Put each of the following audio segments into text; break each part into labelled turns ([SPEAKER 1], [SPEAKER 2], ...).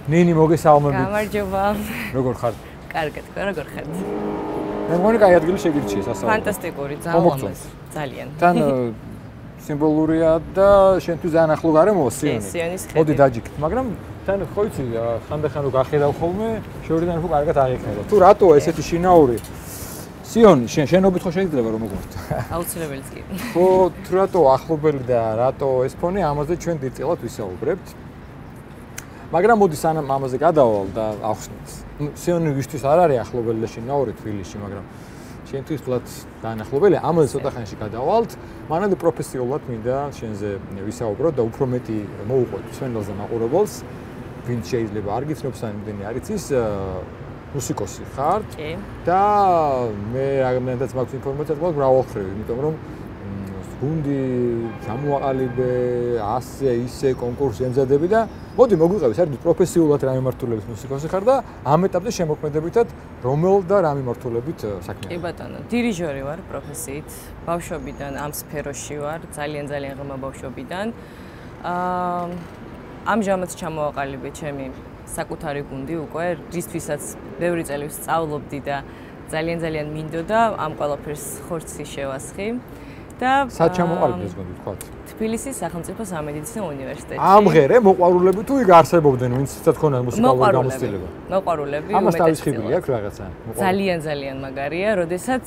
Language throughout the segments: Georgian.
[SPEAKER 1] ნინი მოგესალმებით.
[SPEAKER 2] გამარჯობა.
[SPEAKER 1] როგორ ხარ?
[SPEAKER 2] კარგად, როგორ ხართ?
[SPEAKER 1] მე მგონი კაი ადგილი შეგირჩიეს ასაუბრო.
[SPEAKER 2] ფანტასტიკური, ძალიან.
[SPEAKER 1] თან სიმბოლურია და შენთვის ძალიან ახლო გარემოა სიონი.
[SPEAKER 2] სიონის ხედი.
[SPEAKER 1] მოდი დაჯიქით, მაგრამ თან ხო იცი, ხანდახან რო გახედავ ხოლმე, შორიდან უფრო კარგად აღიქნება. თუ რატოა ესეთი შინაური? სიონი, შენობით ხო შეიძლება რომ მოგვართ?
[SPEAKER 2] აუცილებელიც კი.
[SPEAKER 1] ხო, თუ რატო ახლობელი და რატო ეს ფონი, ამაზე ჩვენ დიდწილად ვისაუბრებთ. მაგრამ მოდი სანამ ამაზე გადავალ და ახსნით. სიონი ვისთვის არ არის ახლობელი და შინაური თბილისში, მაგრამ შენთვის თლაც დაანახლობელი. ამაზე ცოტა ხანში გადავალთ. მანამდე პროფესიულად მინდა შენზე ვისაუბროთ და უფრო მეტი მოუყვეთ ჩვენელს და მაყურებელს, ვინც შეიძლება არ გიცნობს ან იმდენი არ იცის, მუსიკოსი ხარ.
[SPEAKER 2] კი.
[SPEAKER 1] და მე რამდენადაც მაქვს ინფორმაცია, თქვა მრავალხრივი, იმიტომ რომ გუნდი ჩამოაყალიბე, ასე ისე კონკურსი ემზადები და მოდი მოგვიყევი, საერთოდ პროფესიულად რა მიმართულებით მუსიკოსი ხარ და ამ ეტაპზე შემოქმედებითად რომელ და რა მიმართულებით საქმეა?
[SPEAKER 2] კი ბატონო, დირიჟორი ვარ პროფესიით. ბავშვობიდან ამ სფეროში ვარ, ძალიან ღრმა ბავშვობიდან. ამჟამად ჩამოაყალიბე ჩემი საკუთარი გუნდი უკვე, რისთვისაც ბევრი წელი ვსწავლობდი და ძალიან მინდოდა ამ ყველაფერს ხორცი შევასხი. და
[SPEAKER 1] სად ჩამოყალიბეს გონი თქვათ?
[SPEAKER 2] თბილისის სახელმწიფო სამედიცინო უნივერსიტეტში.
[SPEAKER 1] ამღერე მოყვარულები თუ იქ არსებობდნენ, ვინც თქონდა მუსიკალური გამოცდილება?
[SPEAKER 2] მოყვარულები.
[SPEAKER 1] ამას თავისხილი აქვს რაღაცა.
[SPEAKER 2] ძალიან მაგარია, როდესაც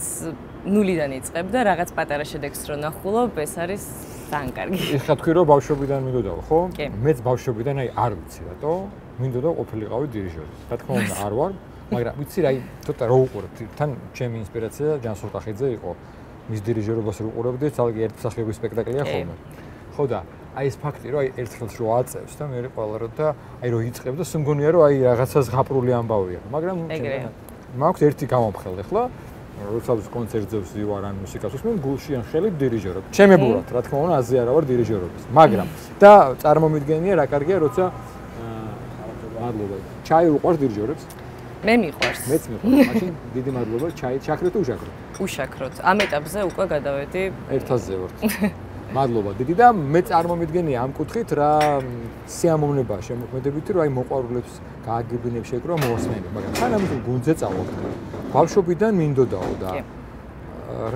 [SPEAKER 2] ნულიდან იწყებ და რაღაც პატარა შედეგს რო ნახულობ, ეს არის ძალიან კარგი.
[SPEAKER 1] ეხლა თქვი რომ ბავშვობიდან მინდოდაო, ხო?
[SPEAKER 2] კი.
[SPEAKER 1] მეც ბავშვობიდან არ ვიცი რატო, მინდოდა ყოფილიყავი დირიჟორი. რა თქმა უნდა არ ვარ, მაგრამ ვიცი რა ცოტა რო უყურებ, თან ჩემი ინსპირაცია ჯან სულტახიძე იყო. მის დირიჟორობას რო უყურებდი, ძალგი ერთსახეობის სპექტაკლია ხოლმე. ხო და აი ეს ფაქტი რომ აი ერთხელ რო აწევს და მე ყველა რო და აი რო იწყებ და სუმგონია რომ აი რაღაცას ღაპრული ამბავია. მაგრამ მაქვს ერთი გამომხელ ახლა, როდესაც კონცერტზე ვსვარ ან მუსიკას ვუსმენ, გულში ან ხელით დირიჟორობ. ჩემებურად, რა თქმა უნდა, აზრი არა ვარ დირიჟორობის. მაგრამ და წარმომიდგენია რა კარგია, როცა მადლობა. ჩაი უყვარს დირიჟორებს?
[SPEAKER 2] მე მიყვარს.
[SPEAKER 1] მეც მიყვარს. მაშინ დიდი მადლობა. ჩაი შაქრეთ თუ უშაქროთ?
[SPEAKER 2] უშაქროთ. ამ ეტაპზე უკვე გადავედი
[SPEAKER 1] ერთაზე ვართ. მადლობა დიდი და მე წარმომიდგენია ამ კუთხით რა სიამოვნებაა შემოქმედებითი რომ აი მოყვარულებს გააგებინებ შეკროა მოასმენებ, მაგრამ სანამ გუნდზე წავალ. ბავშვობიდან მინდოდაო და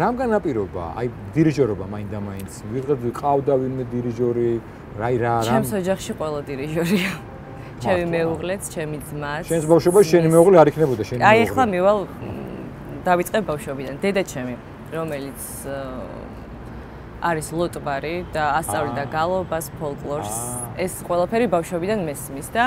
[SPEAKER 1] რამ განაპირობა აი დირიჟორობა მაინდა-მაინც ვიღებ ყავდა ვინმე დირიჟორი რა
[SPEAKER 2] ჩემს ოჯახში ყველა დირიჟორია. ჩემი მეუღლეც, ჩემი ძმაც.
[SPEAKER 1] შენს ბავშვობაში შენი მეუღლე არ იქნებოდა შენი მეუღლე.
[SPEAKER 2] აი ახლა მივალ დავიწყებ ბავშვობიდან. დედა ჩემი, რომელიც არის ლოტბარი და ასწავლიდა გალობას, ფოლკლორს. ეს ყველაფერი ბავშვობიდან მესმის და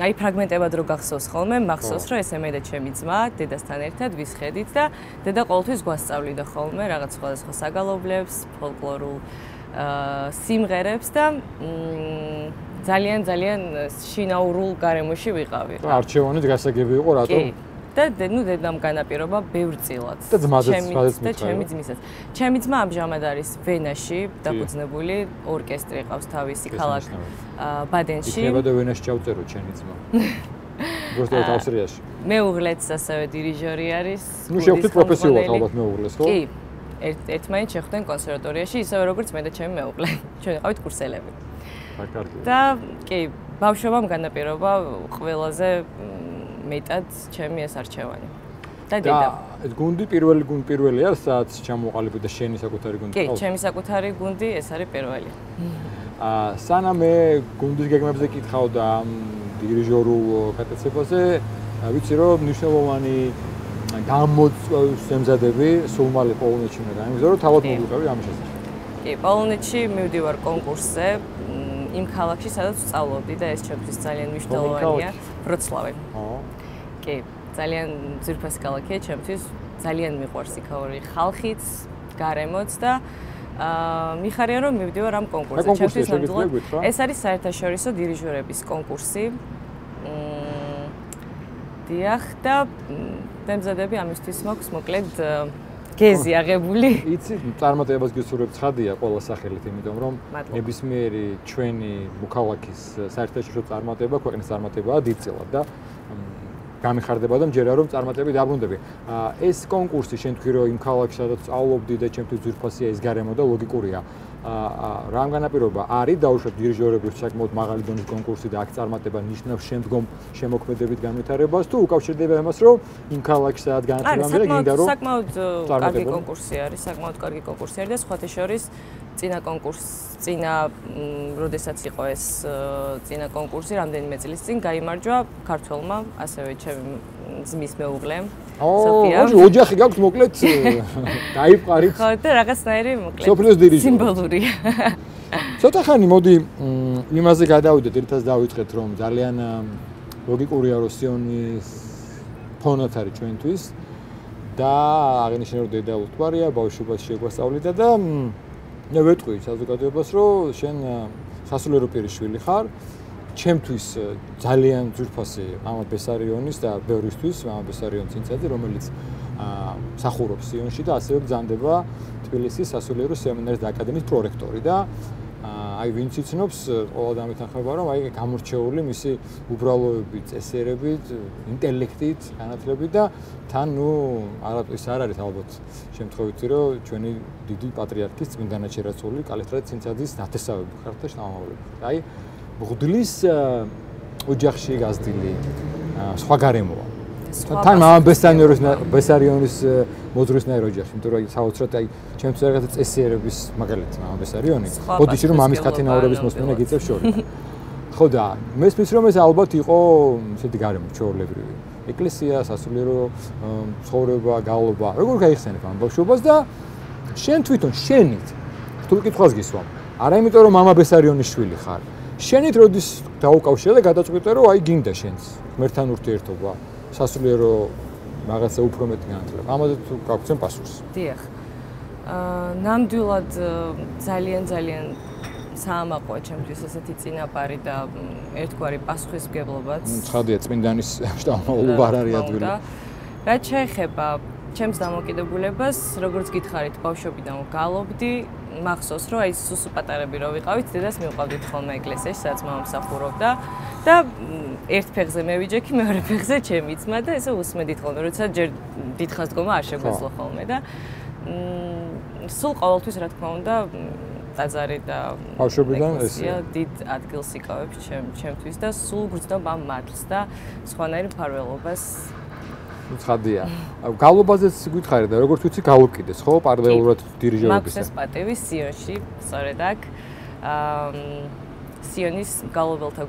[SPEAKER 2] აი ფრაგმენტებად რო გახსოვს ხოლმე, მახსოვს რომ ესე მე და ჩემი ძმა დედასთან ერთად ვისხედით და დედა ყოველთვის გვასწავლიდა ხოლმე რაღაც სხვადასხვა საგალობლებს, ფოლკლორულ სიმღერებს და ძალიან შინაურულ გარემოში ვიყავი.
[SPEAKER 1] არჩევანით გასაგები იყო რატო?
[SPEAKER 2] და ნუ დედამ განაპირობა ბევრწილად.
[SPEAKER 1] და ძმაზეც
[SPEAKER 2] და ჩემი ძმისაც. ჩემი ძმა ამჟამად არის ვენაში დაფუძნებული, ორკესტრი ყავს თავისი ქალაქ ბადენში.
[SPEAKER 1] იქნება და ვენაში ჩავწერო ჩემი ძმა. გოსტოთ ავსტრიაში.
[SPEAKER 2] მეუღლეც ასევე დირიჟორი არის.
[SPEAKER 1] ნუ შევხვდით პროფესიულად ალბათ მეუღლეს, ხო?
[SPEAKER 2] კი. ერთმანეთს შეხვდნენ კონსერვატორიაში, ისევე როგორც მე და ჩემი მეუღლე. ჩვენ ვიყავით კურსელები. და კი, ბავშვობამ განაპირობა ყველაზე მეტად ჩემი ეს არჩევანი. და დედა.
[SPEAKER 1] და ეს გუნდი პირველი არის, სადაც ჩამოყალიბე და შენი საკუთარი გუნდი
[SPEAKER 2] ყავს? კი, ჩემი საკუთარი გუნდი ეს არის პირველი.
[SPEAKER 1] სანამ მე გუნდის გეგმებზე კითხავ და ამ დირიჟორულ გატაცებაზე, ვიცი რომ მნიშვნელოვანი გამოწვევს ემზადები, სულ მალე პოლონეთში უნდა გამიგზავრო, თავად მოგვიყევი ამის შესახებ. კი, პოლონეთში მივდივარ კონკურსზე. იმ ქალაქში, სადაც ვსწავლობდი და ეს ჩემთვის ძალიან მნიშვნელოვანია, ვროცლავი. კი, ძალიან ძვირფასი ქალაქია ჩემთვის, ძალიან მიყვარს იქაური ხალხიც, გარემოც და მიხარია რომ მივდივარ ამ კონკურსზე. ჩემთვის ნამდვილად ეს არის საერთაშორისო დირიჟორების კონკურსი. დიახ და მემზადები ამისთვის მაქვს მოკლედ
[SPEAKER 2] გეზი აღებული.
[SPEAKER 1] იცი, წარმატებას გისურვებ ცხადია ყველა სახელით, იმიტომ რომ ნებისმიერი ჩვენი მოქალაქის საერთაშორისო წარმატება, ქვეყნის წარმატებაა დიდწილად და გამიხარდება და მჯერა რომ წარმატები დაბრუნდები. ეს კონკურსი შენ თქვი რომ იმ ქალაქში სადაც სწავლობდი და ჩემთვის ძვირფასია ეს გარემო და ლოგიკურია. რამ განაპირობა არის დაუშვათ დირიჟორების საკმაოდ მაღალი დონის კონკურსი და აქ წარმატება ნიშნავს შემდგომ შემოქმედებით განვითარებას თუ უკავშირდება იმას რომ იმ ქალაქში სადაც განათლება გინდა რომ
[SPEAKER 2] საკმაოდ კარგი კონკურსი არის, საკმაოდ კარგი კონკურსი არის და სხვათა შორის წინა როდესაც იყო ეს წინა კონკურსი რამდენიმე წლის წინ გაიმარჯვა ქართველმა, ასევე ჩემი ძმის მეუღლემ სოფიამ.
[SPEAKER 1] ოჯახი გაქვს მოკლედ დაიფყარით.
[SPEAKER 2] ხო და რაღაცნაირი მოკლედ
[SPEAKER 1] სოფლიოს დირიჟორი.
[SPEAKER 2] სიმბოლურია.
[SPEAKER 1] ცოტა ხანი მოდი იმაზე გადავიდეთ, ერთად დავიწყეთ რომ ძალიან ლოგიკურია რომ სიონის ფონად არის ჩვენთვის და აღნიშნე რომ დედა უთვარია, ბავშვობაში შეგვასწავლიდა და მე ვეტყვი საზოგადოებას რომ შენ სასულიერო პირიშვილი ხარ. ჩემთვის ძალიან ძვირფასი მამა ბესარიონის და ბევრისთვის მამა ბესარიონ წინცაძე, რომელიც მსახურობს სიონში და ასევე ბრძანდება თბილისის სასულიერო სემინარის და აკადემიის პრორექტორი და აი ვინც იცნობს ყველა დამეთანხმება რომ აი გამორჩეული მისი უბრალოებით, წესიერებით, ინტელექტით, განათლებით და თან ის არ არის ალბათ შემთხვევითი რომ ჩვენი დიდი პატრიარქის წმინდა ნაჩერაცული კალისტრატ წინცაძის ნათესავები ხართ და შთამომავლები. აი მღვდლის ოჯახში გაზრდილი სხვა გარემოა. თან მამა ბესარიონის მოძღვრისნაირ ოჯახში, იმიტომ რომ საოცრად აი ჩემთვის რაღაცა წესიერების მაგალითი მამა ბესარიონი. ოდიში რომ მამის ქათინაურების მოსმენა გიწევს შორიდან. ხო და მესმის რომ ეს ალბათ იყო ისეთი გარემო ჩვეულებრივი. ეკლესია, სასულიერო ცხოვრება, გალობა. როგორ გაიხსენებ ამ ბავშვობას და შენ თვითონ შენით თუ კითხვას გისვამ. არა იმიტომ რომ მამა ბესარიონის შვილი ხარ. შენით როდის დაუკავშირე და გადაწყვიტე რომ აი გინდა შენს ღმერთთან ურთიერთობა, სასულიერო რაღაცა უფრო მეტი განათლება. ამაზე თუ გაგვცემ პასუხს.
[SPEAKER 2] დიახ. ნამდვილად ძალიან საამაყოა ჩემთვის ესეთი წინაპარი და ერთგვარი პასუხისმგებლობაც.
[SPEAKER 1] ცხადია წმინდანის შთამომავლობა არ არის ადვილი.
[SPEAKER 2] რაც შეეხება ჩემს დამოკიდებულებას, როგორც გითხარით, ბავშვობიდან ვგალობდი, მახსოვს, რომ აი სუსუ პატარები რო ვიყავით, დედას მივყავდით ხოლმე ეკლესიაში, სადაც მამა მსახურობდა და ერთ ფეხზე მე ვიჯექი, მეორე ფეხზე ჩემი ძმა და ესე უსმედით ხოლმე, როცა ჯერ დიდხანს დგომა არ შეგვეძლო ხოლმე და სულ ყოველთვის რა თქმა უნდა ტაძარი და
[SPEAKER 1] ბავშვობიდან ესეა
[SPEAKER 2] დიდ ადგილს იკავებს ჩემთვის და სულ გრძნობ ამ მადლს და სხვანაირ მფარველობას.
[SPEAKER 1] ცხადია. გალობაზეც გითხარი და როგორც ვიცი გალობკიდეს, ხო, პარალელურად დირიჟორობისა.
[SPEAKER 2] მაქვს ეს პატივი სიონში, სწორედ აქ. სიონის გალობელთა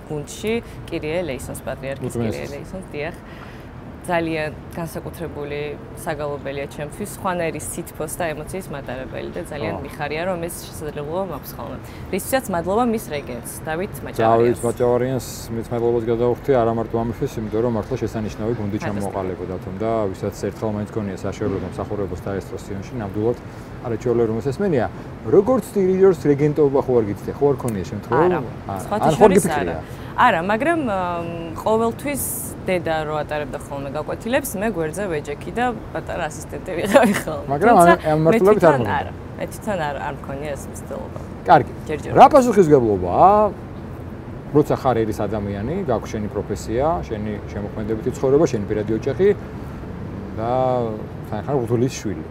[SPEAKER 2] გუნდში, კირიე ლეისონს პატრიარქის კირიე ლეისონს, დიახ. ძალიან განსაკუთრებული საგალობელია ჩემთვის, სხვანაირი სითბოს და ემოციის მატარებელი და ძალიან მიხარია რომ ეს შესაძლებლობა მაქვს ხოლმე. რისთვისაც მადლობა მის რეგენტს, დავით მაჭავარიანს.
[SPEAKER 1] დავით მაჭავარიანს მის მადლობას გადავუხდი არა მარტო ამისთვის, იმიტომ რომ მართლა შესანიშნავი გუნდი ჩამოყალიბდა თუმ და ვისაც ერთხელ მაინც გონია საშუალება მსახურებას დაესწრო სიონში, ნამდვილად არაჩვეულებრივ რომ ესმენია. როგორც დირიჟორს რეგენტობა ხო არ გიცდე, ხო არ ქონია შემთხვევა?
[SPEAKER 2] არ ხორგიფი არა, მაგრამ ყოველთვის დედა რო ატარებდა ხოლმე გაკვეთილებს, მე გვერდზე ვეჯექი და პატარა ასისტენტი ვიყავი ხოლმე.
[SPEAKER 1] მაგრამ ამ მართლობით არ მოგდა.
[SPEAKER 2] მე თვითონ არ მქონია ეს მცდელობა.
[SPEAKER 1] კარგი. რა პასუხისმგებლობაა? როცა ხარ ერის ადამიანი, გაქვს შენი პროფესია, შენი შემოქმედებითი ცხოვრება, შენი პირადი ოჯახი და თან ხარ მღვდლის შვილი.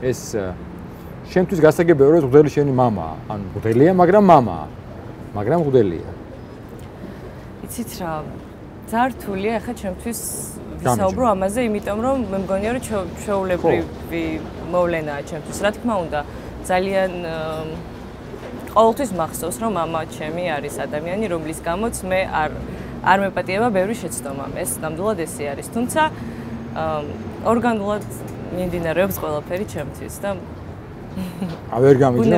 [SPEAKER 1] ეს შენთვის გასაგებია რომ მღვდელი შენი მამაა, ან მღვდელია, მაგრამ მამაა. მაგრამ მღვდელია.
[SPEAKER 2] იცით რა ზართულია ახლა ჩემთვის ვისაუბრო ამაზე, იმიტომ რომ მე მგონია რომ ჩვეულებრივი მოვლენაა ჩემთვის. რა თქმა უნდა, ძალიან ყოველთვის მახსოვს რომ მამა ჩემი არის ადამიანი, რომლის გამოც მე არ მეპატიება ბევრი შეცდომა. ეს ნამდვილად ესე არის. თუმცა ორგანულად მიმდინარეობს ყველაფერი ჩემთვის და
[SPEAKER 1] ვერ გამიჯნა.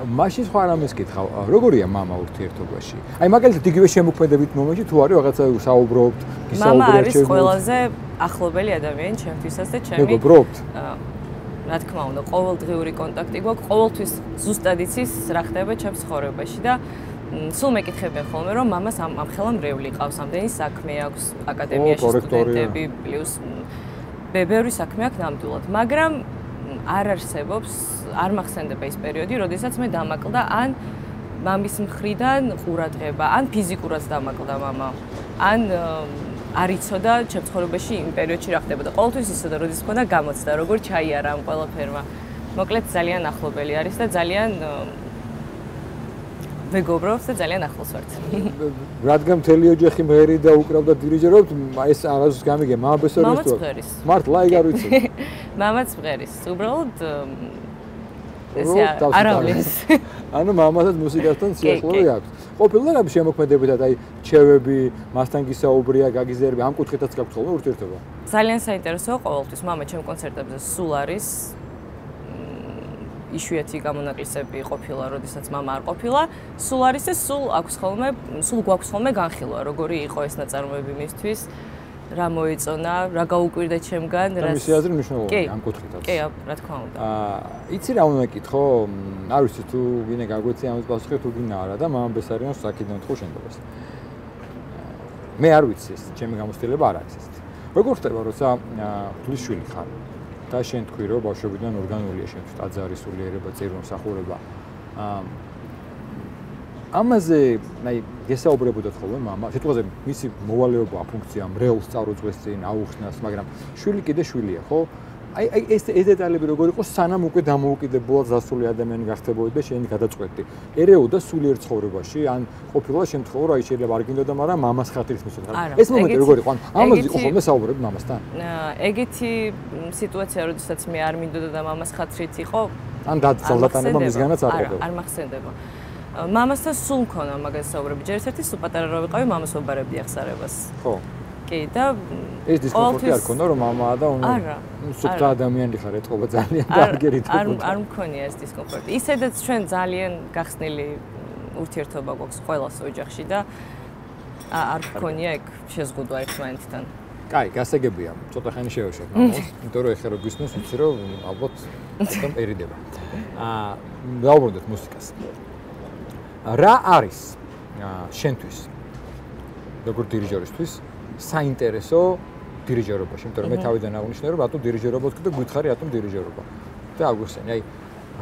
[SPEAKER 1] მაშინ სხვა რამეს კითხავ. როგორია მამა ურთიერთობაში? აი მაგალითად იგივე შემოქმედებით მომენტში თუ არის რაღაცა საუბრობთ,
[SPEAKER 2] გისაუბრებთ. მამა არის ყველაზე ახლობელი ადამიანი ჩემთვისაც და ჩემი.
[SPEAKER 1] მეგობრობთ?
[SPEAKER 2] რა თქმა უნდა, ყოველდღიური კონტაქტი გვაქვს, ყოველთვის ზუსტად იცის რა ხდება ჩემს ცხოვრებაში და სულ მეკითხებიან ხოლმე რომ მამას ამ ხელა მრევლი ყავს, ამდენი საქმე აქვს, აკადემიაში სტუდენტები პლუს ბევრი საქმე აქვს ნამდვილად, მაგრამ არ არსებობს, არ მახსენდება ის პერიოდი, როდესაც მე დამაკლდა ან მამის მხრიდან ყურადღება, ან ფიზიკურად დამაკლდა მამა, ან არ იცოდა ჩემ ცხოვრებაში იმ პერიოდში რა ხდებოდა. ყოველთვის იცოდა, როდის მქონდა გამოცდა, როგორ ჩაიარა ამ ყველაფერმა. მოკლედ ძალიან ახლობელი არის და ძალიან მეგობრობს და ძალიან ახლოს ვართ.
[SPEAKER 1] რადგან მთელი ოჯახი მღერი და უკრავდა დირიჟორობთ, ეს აღაზრს გამიგე, მამა ბესორიოს თუ?
[SPEAKER 2] მამაც მღერის.
[SPEAKER 1] მართლა ეგ არ ვიცი.
[SPEAKER 2] მამაც მღერის. უბრალოდ ესე არავის.
[SPEAKER 1] ანუ მამასაც მუსიკასთან სიახლოვე აქვს. ყოფილა რა შემოქმედებითად, აი ჩევები, მასთან გისაუბრია, გაგიზერები, ამ კუთხითაც გაქვთ ხოლმე ურთიერთობა?
[SPEAKER 2] ძალიან საინტერესოა ყოველთვის. მამა ჩემ კონცერტებზე სულ არის. იშვიათი გამონაკლისები ყოფილა, როდესაც მამა არ ყოფილა. სულ არის და სულ გვაქვს ხოლმე განხილვა, როგორი იყო ეს ნაწარმოები მისთვის. რა მოეწონა, რა გაუკვირდა ჩემგან,
[SPEAKER 1] რა მისი აზრი მნიშვნელოვანია ამ კუთხითაც.
[SPEAKER 2] კი, რა თქმა უნდა.
[SPEAKER 1] იცი რა უნდა მეკითხო? არ ვიცი თუ გინე გაგვეცი ამის პასუხი თუ გინდა არა და მამამ ბესარიანს საკითხი თქვ შენდობას. მე არ ვიცი ეს, ჩემი გამოცდილება არ არის ეს. როგორ ხდება, როცა ფლის შვილი ხარ და შენ თქვი რომ ბავშვობიდან ორგანულია შენთვის ტაძარი, სულიერება, წირვა, მსახურება. ამაზე, აი, გესაუბრებოდათ ხოლმე მამა, სიტყვაზე მისი მოვალეობა, ფუნქცია, მრევლს წარუძღვეს წინ, აუხსნას, მაგრამ შვილი კიდე შვილია, ხო? აი ეს დეტალები როგორ იყო, სანამ უკვე დამოუკიდებლად დასული ადამიანი გახდებოდი და შენი გადაწყვეტი. ერეოდა სულიერ ცხოვრებაში, ან ყოფილა შემთხვევა, რომ აი შეიძლება არ გინდოდა, მაგრამ მამას ხათრის მისვლა. ეს მომენტი როგორ იყო? ან ამაზე იყო ხოლმე საუბრები მამასთან?
[SPEAKER 2] ეგეთი სიტუაცია, როდესაც მე არ მინდოდა და მამას ხათრით იყო,
[SPEAKER 1] ან დაწალდატანება მისგანაც არ ყოფილა.
[SPEAKER 2] არ მახსენდება. მამასთან სულ მქონა მაგას საუბრები. ჯერ ერთი სულ პატარა რო ვიყავი, მამას ვაბარებდი ახსარებას.
[SPEAKER 1] ხო.
[SPEAKER 2] კი, და
[SPEAKER 1] ეს დისკომფორტი არ ქონდა, რომ მამაა და სუფთა ადამიანი ხარ, ეთყობა ძალიან და არ გერითო.
[SPEAKER 2] არ მქონია ეს დისკომფორტი. ისედაც ჩვენ ძალიან გახსნილი ურთიერთობა გვაქვს ყველას ოჯახში და არ მქონია ეგ შეზღუდვა ერთმანეთთან.
[SPEAKER 1] კაი, გასაგებია. ცოტა ხანი შევეშოთ მამას, იმიტომ რომ ეხლა რო გისმენს, ვიცი რომ ალბათ ამ პერიდება. დავუბრუნდეთ მუსიკას. რა არის შენთვის როგორ დირიჟორისთვის საინტერესო დირიჟორობაში, იმიტომ რომ მე თავიდან აღნიშნე რომ რატო დირიჟორობა ვთქვი და გითხარი რატომ დირიჟორობა. და აგვიხსენე, აი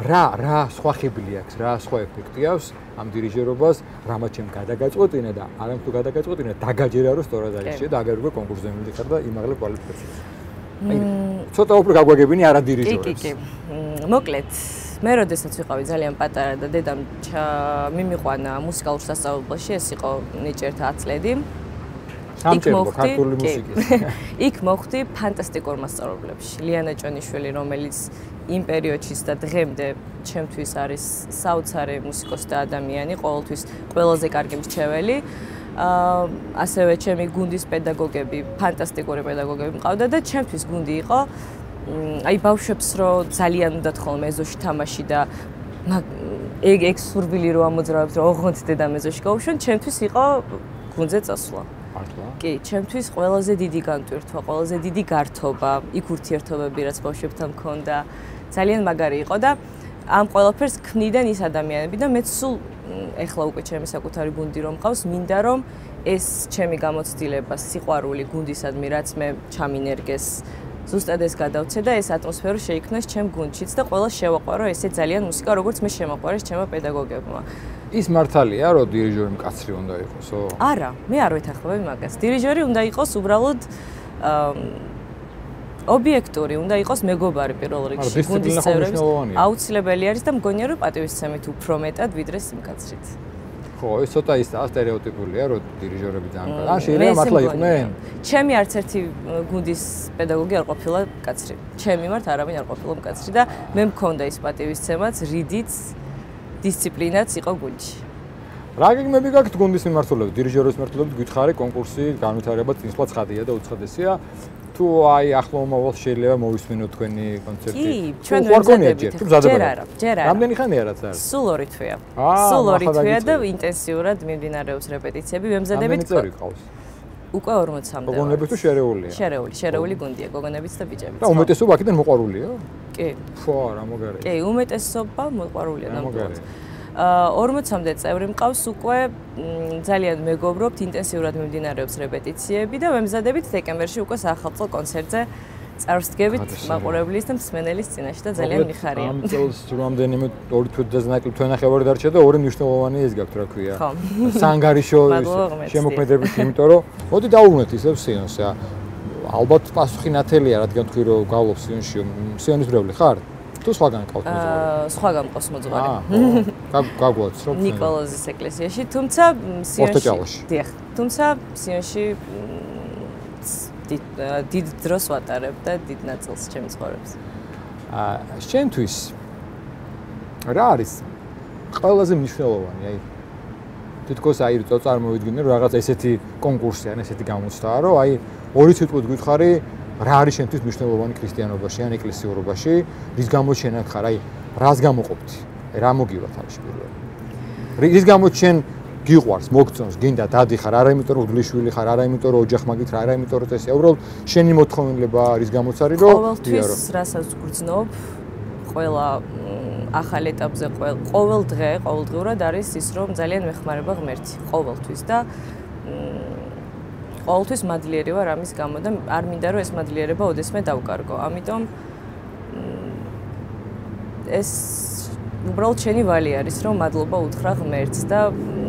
[SPEAKER 1] რა სხვა ხიბლი აქვს, რა სხვა ეფექტი აქვს ამ დირიჟორობას, რამაც ჩემ გადაგაწყვეტინა და არამ თუ გადაგაწყვეტინა, დაგაჯერა რომ სწორად არის შე და აგერ უკვე კონკურსზე მივიდიხარ და იმაღლე კვალიფიკაციას. აი ცოტა უფრო გაგვაგებინი არა დირიჟორებს.
[SPEAKER 2] კი. მოკლედ მე როდესაც ვიყავი ძალიან პატარა და დედამ მიმიყვანა მუსიკალურ სასწავლებელში, ეს იყო ნიჭერთა 10 წლები.
[SPEAKER 1] სამწეულო ქართული მუსიკის.
[SPEAKER 2] იქ მოხვდი ფანტასტიკურ მასწავლებლებში. ლიანა ჭონიშვილი, რომელიც იმ პერიოდშიც და დღემდე ჩემთვის არის საოცარი მუსიკოსი და ადამიანი, ყოველთვის ყველაზე კარგი მრჩეველი. ასევე ჩემი გუნდის პედაგოგები, ფანტასტიკური პედაგოგები მყავდა და ჩემთვის გუნდი იყო აი ბავშვებს რო ძალიან უნდათ ხოლმე ეზოში თამაში და ეგ სურვილი რო ამოძრავებთ რომ ოღონდ დედამ ეზოში გავუშვენ, ჩემთვის იყო გუნდზე წასვლა. კი, ჩემთვის ყველაზე დიდი განტვირთვა, ყველაზე დიდი გართობა, იქ ურთიერთობები რაც ბავშვებთან მქონდა, ძალიან მაგარი იყო და ამ ყველაფერს ქმნიდან ის ადამიანები და მე სულ ეხლა უკვე ჩემი საკუთარი გუნდი რომ მყავს, მინდა რომ ეს ჩემი გამოცდილება, სიყვარული გუნდისადმი, რაც მე ჩამინერგეს ზუსტად ეს გადავცე და ეს ატმოსფერო შეიქმნეს ჩემ გუნდშიც და ყველა შევაყვარო ესე ძალიან მუსიკა, როგორც მე შემაყვარეს ჩემმა პედაგოგებმა.
[SPEAKER 1] ის მართალია, რომ დირიჟორი მკაცრი უნდა იყოსო?
[SPEAKER 2] არა, მე არ ვეთანხმები მაგას. დირიჟორი უნდა იყოს უბრალოდ ობიექტური, უნდა იყოს მეგობარი პირველ რიგში გუნდის წევრების. აუცილებელი არის და მგონია რომ პატივისცემით უფრო მეტად ვიდრე სიმკაცრით.
[SPEAKER 1] ხო, ეს ცოტა ის სტერეოტიპულია, რომ დირიჟორები ძალიან კარგი. ან შეიძლება მართლა იყვნენ?
[SPEAKER 2] ჩემი არც ერთი გუნდის პედაგოგი არ ყოფილა მკაცრი. ჩემი მართ არავინ არ ყოფილა მკაცრი და მე მქონდა ის პატივისცემაც, რიდიც დისციპლინაც იყო გუნდში.
[SPEAKER 1] რა გეგმები გაქვთ გუნდის მიმართულებით, დირიჟორის მიმართულებით გითხარი კონკურსი, განვითარება, წინსვლა ცხადია და უცხადესია. თუ აი ახლო მომავალს შეიძლება მოვისმინოთ თქვენი კონცერტი.
[SPEAKER 2] კი, ჩვენ ვიმზადებით. ჯერ არა.
[SPEAKER 1] რამდენი ხანია რაც არის?
[SPEAKER 2] სულ 2 თვეა. სულ 2 თვეა და ინტენსიურად მიმდინარეობს რეპეტიციები, ვიმზადებით.
[SPEAKER 1] რამდენი წევრი ყავს?
[SPEAKER 2] უკვე 40-მდე.
[SPEAKER 1] გოგონები თუ შერეულია?
[SPEAKER 2] შერეული გუნდია, გოგონებიც და ბიჭებიც.
[SPEAKER 1] და უმეტესობა აქედან მოყვარულია?
[SPEAKER 2] კი.
[SPEAKER 1] ხო, რა მოგარია.
[SPEAKER 2] კი, უმეტესობა მოყვარულია ნამდვილად. 40-მდე წევრი მყავს უკვე, ძალიან მეგობრობთ, ინტენსიურად მიმდინარეობს რეპეტიციები და ვემზადებით დეკემბერში უკვე საახალწლო კონცერტზე წარსდგებით მაყურებლის და მსმენელის წინაშე და ძალიან მიხარია.
[SPEAKER 1] ამ წელს რამდენიმე 2 თვეზე ნაკლებ თვენახევარი დარჩა და ორი მნიშვნელოვანი ეს გაქვთ, რა ქვია. სანგარიშო შემოქმედებით, იმიტომ რომ მოდი დავუბრუნდეთ ისევ სიონს. ალბათ პასუხი ნათელია, რადგან თქვი რომ გავლობ სიონში, სიონის ბრეული ხარ? თუ სხვაგან ყავს მოძღვარი?
[SPEAKER 2] სხვაგან ყავს მოძღვარი.
[SPEAKER 1] გაგვაქვს რომ
[SPEAKER 2] ნიკოლოზის ეკლესიაში, თუმცა სიონში. დიახ, თუმცა სიონში დიდ დროს ვატარებ და დიდ ნაწილს ჩემი ცხოვრების.
[SPEAKER 1] შენთვის რა არის ყველაზე მნიშვნელოვანი? აი თითქოს აი წარმოვიდგინე რომ რაღაც ესეთი კონკურსი ან ესეთი გამოცდაა, რომ აი ორი სიტყვით გითხარი რა არის შენთვის მნიშვნელოვანი ქრისტიანობაში ან ეკლესიურობაში, რის გამოც შენ აქ ხარ, აი რას გამოყოფთ? რა მოგივა თავში პირველად? რის გამოც შენ გიყვარს, მოგწონს, გინდა დადიხარ, არა იმიტომ რომ უდლიშვილი ხარ, არა იმიტომ რომ ოჯახმაგით ხარ, არა იმიტომ რომ წესია, უბრალოდ შენი მოთხოვნილება არის გამოცარი, რომ
[SPEAKER 2] ყოველთვის რასაც გრძნობ, ყველა ახალ ეტაპზე ყოველ დღე, ყოველდღიურად არის ის, რომ ძალიან მეხმარება ღმერთი, ყოველთვის და ყოველთვის მადლიერი ვარ ამის გამო და არ მინდა რომ ეს მადლიერება ოდესმე დავკარგო. ამიტომ ეს უბრალოდ შენი ვალი არის, რომ მადლობა უთხრა ღმერთს და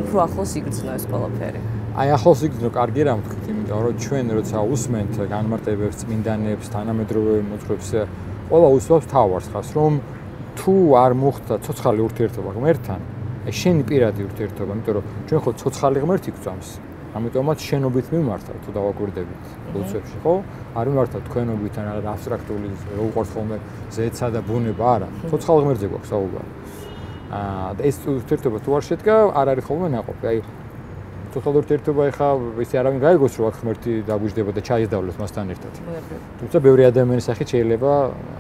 [SPEAKER 2] უფრო ახლოს იგრძნო ეს ყველაფერი.
[SPEAKER 1] აი ახლოს იგრძნო, კარგი რამ ვთქვით, იმიტომ რომ ჩვენ როცა უსმენთ განმარტებებს, წმინდანებს, თანამედროვე მოძღვრებს, ყველა უსვამს თავარს ხას, რომ თუ არ მოხდა ცოცხალი ურთიერთობა ღმერთთან, აი შენი პირადი ურთიერთობა, იმიტომ რომ ჩვენ ხო ცოცხალი ღმერთი გვწამს. ამიტომაც შენობით მიმართავ თუ დავაკვირდებით ლოცვებში, ხო? არ მიმართავ თქვენობით ან რაღაც აბსტრაქტული უყვარს ხოლმე ზეცა და ბუნება, არა. ცოცხალ ღმერთზე გვაქვს საუბარი. და ეს ურთიერთობა თუ არ შედგა, არ არის ხოლმე ნაყოფი. აი ცოცხალ ურთიერთობა ეხა ისე არავინ გაიგოს რომ აქ ღმერთი დაგვიждდება და ჩაიზდავლოს მასთან ერთად. თუმცა ბევრი ადამიანის სახით შეიძლება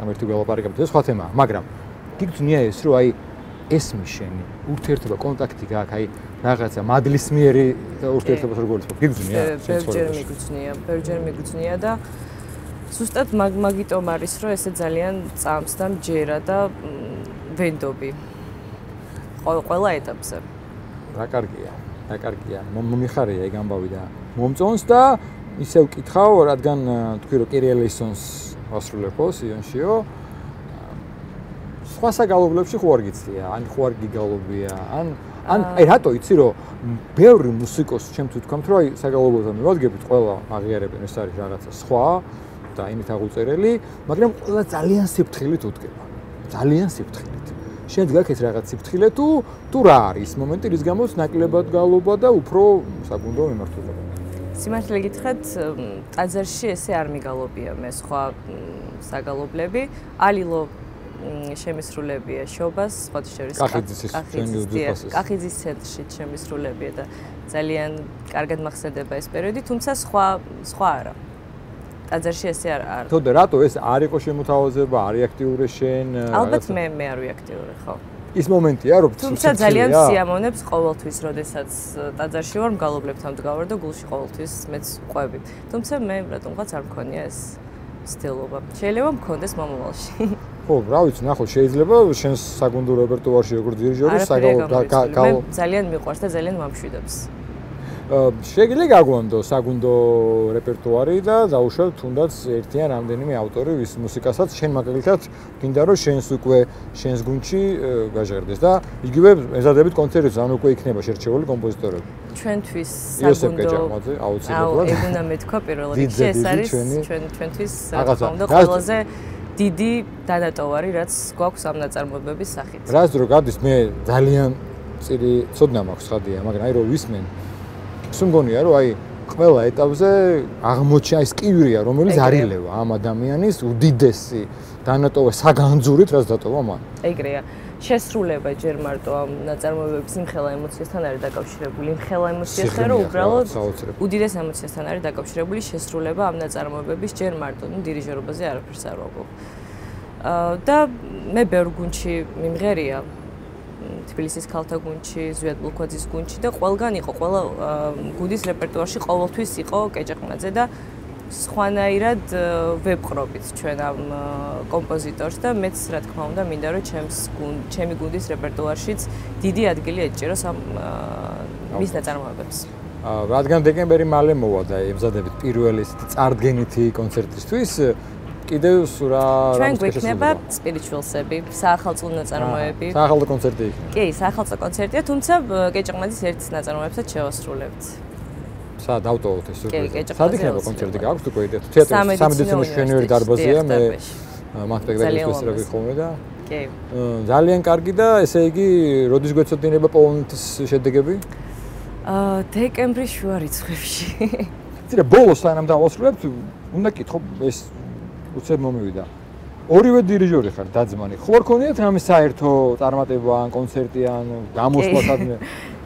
[SPEAKER 1] ღმერთი გველაპარაკებდეს, ეს სხვა თემაა, მაგრამ გიგრძნია ეს რომ აი ესმის შენი ურთიერთობა, კონტაქტი გაქვს, აი რაღაცა მადლისმიერი ურთიერთობას როგორ ვთქვი, გიგრძნია?
[SPEAKER 2] ბევრჯერ მიგრძნია და ზუსტად მაგიტომ არის რომ ესე ძალიან წამს და მჯერა და ვენდობი ყველა ეტაპზე.
[SPEAKER 1] რა კარგია, მომიხარია ეგ ამბავი და მომწონს და ისევ ვკითხავ, რადგან თქვი რომ კირიელეისონს ასრულებ ხო სიონშიო? სხვა საგალობლებში ხო არ გიცდია, ან ხო არ გიგალობია, ან აი რატო იცი რომ ბევრი მუსიკოსი ჩემთვის თქვამთ რომ აი საგალობლოზე მივადგებით ყველა აღიარებენ ეს არის რაღაცა სხვა და იმით აღუწერელი, მაგრამ ყველა ძალიან სიფრთხილით უდგება. ძალიან სიფრთხილით. შენ გაქეთ რაღაც სიფრთხილე თუ რა არის მომენტი რის გამოც ნაკლებად გალობა და უფრო საგუნდო მიმართულება.
[SPEAKER 2] სიმართლე გითხრათ, ტაძარში ესე არ მიგალობია მე სხვა საგალობლები. ალილო შემისრულებია შობას, სხვა შორის კახიძის ცენტრში შემისრულებია და ძალიან კარგად მახსენდება ეს პერიოდი, თუმცა სხვა არა. ტაძარში ესე არ.
[SPEAKER 1] თორე რატო ეს არ იყო შემოთავაზება, არის აქტიური შენ?
[SPEAKER 2] ალბათ მე არ ვი აქტიური, ხო.
[SPEAKER 1] ის მომენტია, რომ
[SPEAKER 2] თუმცა ძალიან სიამოვნებს ყოველთვის, როდესაც ტაძარში ვარ, მგალობლებთან ვდგავარ და გულში ყოველთვის მეც ყვები. თუმცა მე რატომღაც არ მქონია ეს ცდილობა. შეიძლება მქონდეს მომავალში.
[SPEAKER 1] ხო, რა ვიცი, ნახო, შეიძლება შენს საგუნდო რეპერტუარში როგორ დირიჟორი
[SPEAKER 2] საგალობლები ძალიან მიყვარს და ძალიან მამშვიდობს.
[SPEAKER 1] შეგიძლია გაგვანდო საგუნდო რეპერტუარი და დაუშვათ თუნდაც ერთი ან რამდენიმე ავტორი ვის მუსიკასაც შენ მაგალითად გინდა რომ შენს უკვე შენს გუნდში გაჟღერდეს და იგივე მეზადებით კონცერტიც ან უკვე იქნება შერჩეული კომპოზიტორები.
[SPEAKER 2] ჩვენთვის საგუნდო
[SPEAKER 1] აუცილებლად.
[SPEAKER 2] ეგ უნდა მეთქვა პირველ რიგში ეს არის ჩვენთვის და ყველაზე დიდი დანატოვარი რაც გვაქვს ამ ნაწარმოებების სახით.
[SPEAKER 1] რას დრო გადის მე ძალიან წირი ცოდნა მაქვს ხადია, მაგრამ აი რომ ვისმენ სუმგონია რომ აი ყველა ეტაპზე აღმოჩნდა ეს კიბირია რომელიც არილევა ამ ადამიანის უდიდესი დანატოვა საგანძურით რაც დატოვა მან.
[SPEAKER 2] ეგრეა. შესრულება ჯერ მარტო ამ ნაწარმოებების იმხელა ემოციასთან არის დაკავშირებული. იმხელა ემოციასთან რომ უბრალოდ უდიდეს ემოციასთან არის დაკავშირებული შესრულება ამ ნაწარმოებების ჯერ მარტო, დირიჟორობაზე არაფერს არ ვაყოფ. და მე ბევრ გუნდში მიმღერია. თბილისის ქალთა გუნდში, ზვიად ბლუქვაძის გუნდში და ყველგან იყო, ყველა გუნდის რეპერტუარში ყოველთვის იყო კეჭაყმაძე და სხვანაირად ვებყრობით ჩვენ ამ კომპოზიტორს და მეც რა თქმა უნდა მინდა რომ ჩემი გუნდის რეპერტუარშიც დიდი ადგილი ეჭიროს ამ მის ნაწარმოებებს.
[SPEAKER 1] რადგან დეკემბერი მალე მოვა და ემზადებით პირველი წარდგენითი კონცერტისთვის კიდევ რა
[SPEAKER 2] ჩვენ გვექნება spirituals-ები, საახალწლო ნაწარმოები.
[SPEAKER 1] საახალწლო კონცერტი იქნება.
[SPEAKER 2] კი, საახალწლო კონცერტია, თუმცა გეჭყმადის ერთ ნაწარმოებსაც შევასრულებთ.
[SPEAKER 1] სად ავტოვოთ ეს სურპრიზი?
[SPEAKER 2] სად
[SPEAKER 1] იქნება კონცერტი გაქვს თუ გვიდეთ? თეატრის სამედიცინო შვენიერი დარბაზია, მე მათ სპექტაკლის ვესწრები ხოლმე და
[SPEAKER 2] კი.
[SPEAKER 1] ძალიან კარგი და ესე იგი, როდის გვეცოდინება პოლონეთის შედეგები?
[SPEAKER 2] დეკემბრის შუა რიცხვებში.
[SPEAKER 1] ცირა ბოლოს სანამ დავასრულებთ, უნდა კითხო ეს უცებ მომივიდა. ორივე დირიჟორი ხარ დაძმანი. ხო არ ქონიათ რამე საერთო წარმატება ან კონცერტი ან გამოსვლა სადმე?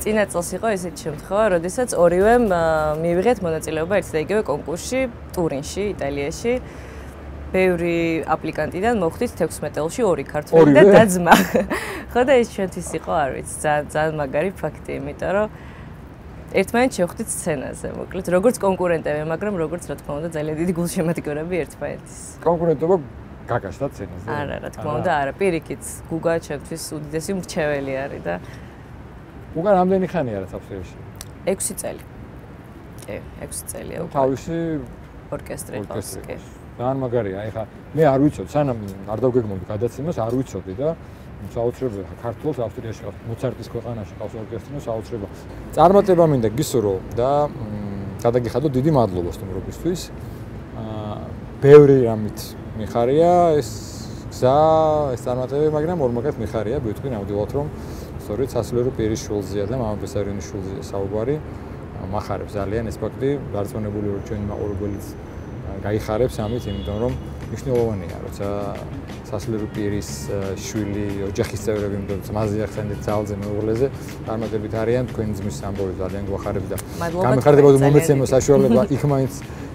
[SPEAKER 2] წინა წელს იყო ესეთი შემთხვევა, როდესაც ორივემ მივიღეთ მონაწილეობა ერთ და იგივე კონკურსში ტურინში, იტალიაში. ბევრი აპლიკანტიდან მოხვდით 16 წელში 2 ქართველი და დაძმა. ხო და ეს ჩვენთვის იყო, არ ვიცი, ძალიან მაგარი ფაქტი, იმიტომ რომ ერთმანეთს შევხვდით სცენაზე, მოკლედ, როგორც კონკურენტები, მაგრამ როგორც რა თქმა უნდა, ძალიან დიდი გულშემატკივრები ერთმანეთის.
[SPEAKER 1] კონკურენტობა გაგაშდა სცენაზე?
[SPEAKER 2] არა, რა თქმა უნდა, არა, პირიქით, გუგა ჩემთვის უდიდესი მრჩეველი არის და
[SPEAKER 1] გუგა რამდენი ხანია რა საფრთხეში?
[SPEAKER 2] 6 წელი. კი, 6 წელია უკვე.
[SPEAKER 1] თავისი
[SPEAKER 2] ორკესტრი ყავს, კი.
[SPEAKER 1] ძალიან მაგარია, ეხლა მე არ ვიცოდი, სანამ არ დავგეგმოდი გადაცემას, არ ვიცოდი და საოცრებია ქართულს ავსტრიაში ყავს, მოცარტის ქვეყანაში ყავს ორკესტრი, საოცრება. წარმატება მინდა გისურვო და გადაგიხადო დიდი მადლობა სტუმრობისთვის. ბევრი რამით მიხარია ეს გზა, ეს წარმატებები, მაგრამ ორმაგად მიხარია, ვიტყვი ნამდვილად რომ სწორედ სასულიერო პირის შულზეა და მამა ბესარიონის შულზეა საუბარი. მახარებს ძალიან ეს ფაქტი, დარწმუნებული ვარ ჩვენი მაყურებელიც გაიხარებს ამით, იმიტომ რომ მნიშვნელოვანია, როცა სასულიერო პირის შვილი, ოჯახის წევრები, ძმაზე ახსენეთ ძალზე მეუღლეზე, წარმატებით არიან, თქვენი ძმის ამბავი ძალიან გვახარებს და გამიხარდებოდა მომეცემო საშუალება იქ მაინც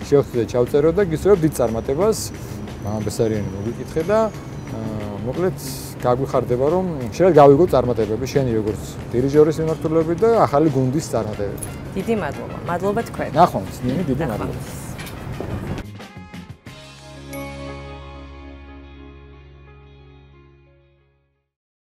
[SPEAKER 1] შევხვდე და ჩავწერო და გისურვებ დიდ წარმატებას. მამა ბესარიანი მოგიკითხე და მოკლედ გაგვიხარდება რომ შეიძლება გავიგო წარმატებები შენი როგორც დირიჟორის მიმართულებით და ახალი გუნდის წარმატებები.
[SPEAKER 2] დიდი მადლობა. მადლობა თქვენ.
[SPEAKER 1] ნახვამდის, დიდი მადლობა.